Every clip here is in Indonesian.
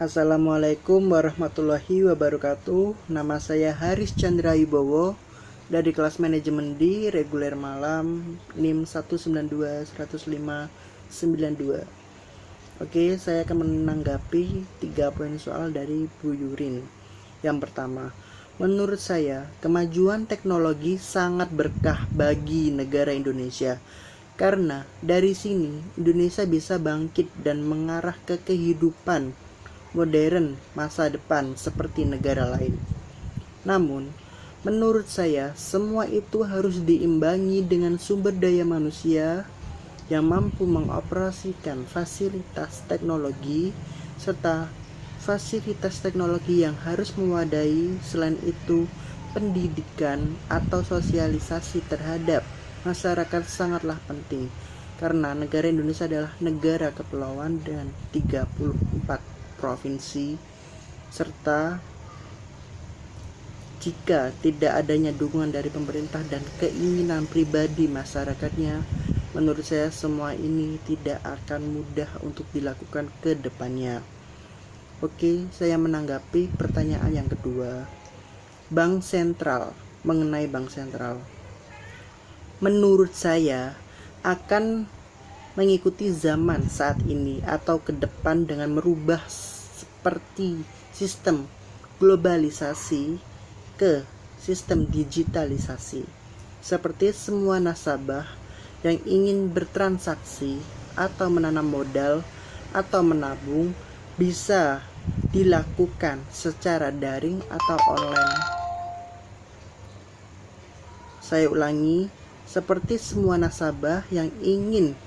Assalamualaikum warahmatullahi wabarakatuh. Nama saya Haris Chandra Wibowo dari kelas manajemen D reguler malam NIM 192-105-92. Oke, saya akan menanggapi 3 poin soal dari Bu Yurin. Yang pertama, menurut saya kemajuan teknologi sangat berkah bagi negara Indonesia. Karena dari sini Indonesia bisa bangkit dan mengarah ke kehidupan modern masa depan seperti negara lain. Namun, menurut saya semua itu harus diimbangi dengan sumber daya manusia yang mampu mengoperasikan fasilitas teknologi serta fasilitas teknologi yang harus memadai. Selain itu, pendidikan atau sosialisasi terhadap masyarakat sangatlah penting karena negara Indonesia adalah negara kepulauan dengan 34 provinsi, serta jika tidak adanya dukungan dari pemerintah dan keinginan pribadi masyarakatnya, menurut saya semua ini tidak akan mudah untuk dilakukan ke depannya. Oke, saya menanggapi pertanyaan yang kedua. Bank sentral, mengenai bank sentral. Menurut saya akan mengikuti zaman saat ini atau ke depan dengan merubah seperti sistem globalisasi ke sistem digitalisasi. Seperti semua nasabah yang ingin bertransaksi atau menanam modal atau menabung bisa dilakukan secara daring atau online. Saya ulangi, seperti semua nasabah yang ingin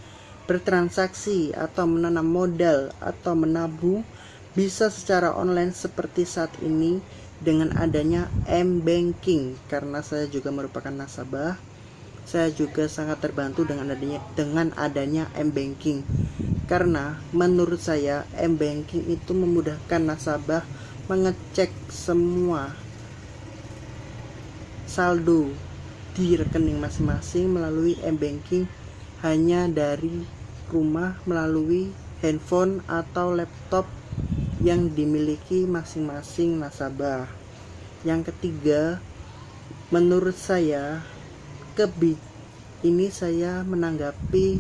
bertransaksi atau menanam modal atau menabung bisa secara online seperti saat ini dengan adanya m-banking. Karena saya juga merupakan nasabah, saya juga sangat terbantu dengan adanya m-banking. Karena menurut saya m-banking itu memudahkan nasabah mengecek semua saldo di rekening masing-masing melalui m-banking hanya dari rumah melalui handphone atau laptop yang dimiliki masing-masing nasabah. Yang ketiga, menurut saya ini saya menanggapi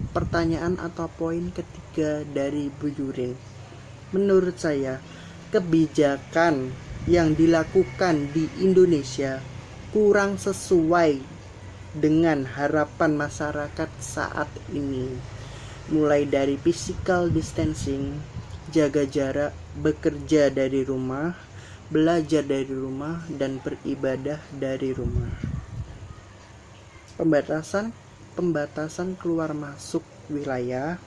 pertanyaan atau poin ketiga dari Bu Yurin. Menurut saya kebijakan yang dilakukan di Indonesia kurang sesuai dengan harapan masyarakat saat ini, mulai dari physical distancing, jaga jarak, bekerja dari rumah, belajar dari rumah, dan beribadah dari rumah. Pembatasan keluar masuk wilayah,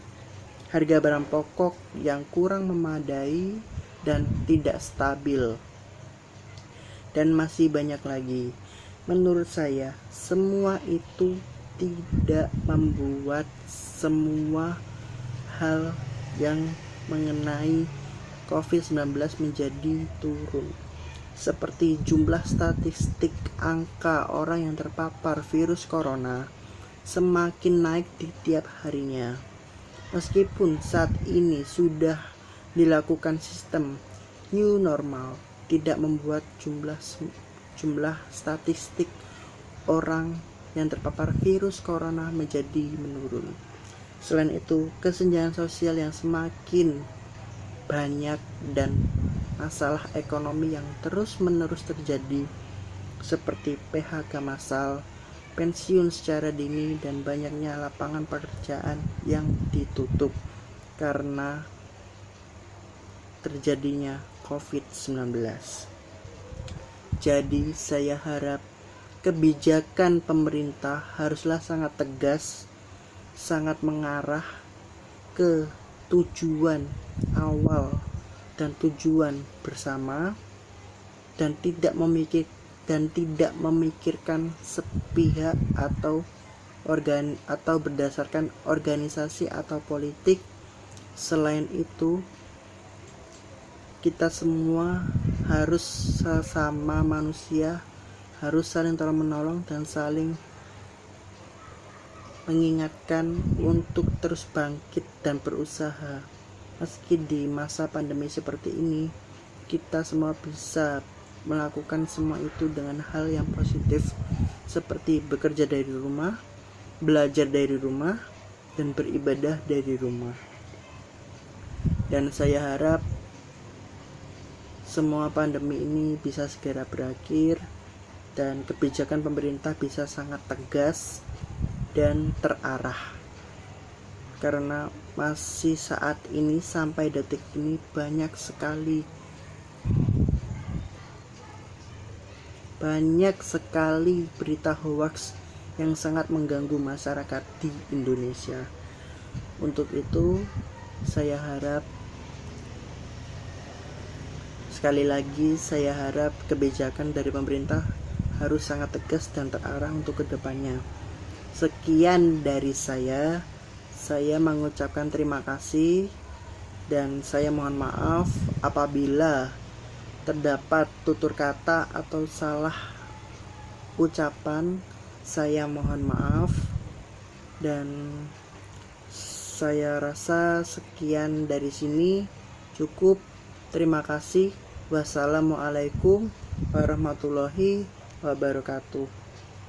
harga barang pokok yang kurang memadai dan tidak stabil, dan masih banyak lagi. Menurut saya semua itu tidak membuat semua hal yang mengenai COVID-19 menjadi turun. Seperti jumlah statistik angka orang yang terpapar virus corona semakin naik di tiap harinya. Meskipun saat ini sudah dilakukan sistem new normal, tidak membuat jumlah statistik orang yang terpapar virus corona menjadi menurun. Selain itu, kesenjangan sosial yang semakin banyak dan masalah ekonomi yang terus-menerus terjadi seperti PHK massal, pensiun secara dini, dan banyaknya lapangan pekerjaan yang ditutup karena terjadinya COVID-19. Jadi saya harap kebijakan pemerintah haruslah sangat tegas, sangat mengarah ke tujuan awal dan tujuan bersama, dan tidak memikirkan sepihak atau berdasarkan organisasi atau politik. Selain itu, kita semua harus sesama manusia, harus saling tolong menolong dan saling mengingatkan untuk terus bangkit dan berusaha Meski di masa pandemi seperti ini, kita semua bisa melakukan semua itu dengan hal yang positif, seperti bekerja dari rumah, belajar dari rumah, dan beribadah dari rumah. Dan saya harap semua pandemi ini bisa segera berakhir dan kebijakan pemerintah bisa sangat tegas dan terarah. Karena masih saat ini sampai detik ini banyak sekali berita hoax yang sangat mengganggu masyarakat di Indonesia. Untuk itu saya harap, sekali lagi saya harap kebijakan dari pemerintah harus sangat tegas dan terarah untuk kedepannya. Sekian dari saya mengucapkan terima kasih dan saya mohon maaf apabila terdapat tutur kata atau salah ucapan. Saya mohon maaf dan saya rasa sekian dari sini cukup. Terima kasih. Wassalamualaikum warahmatullahi wabarakatuh.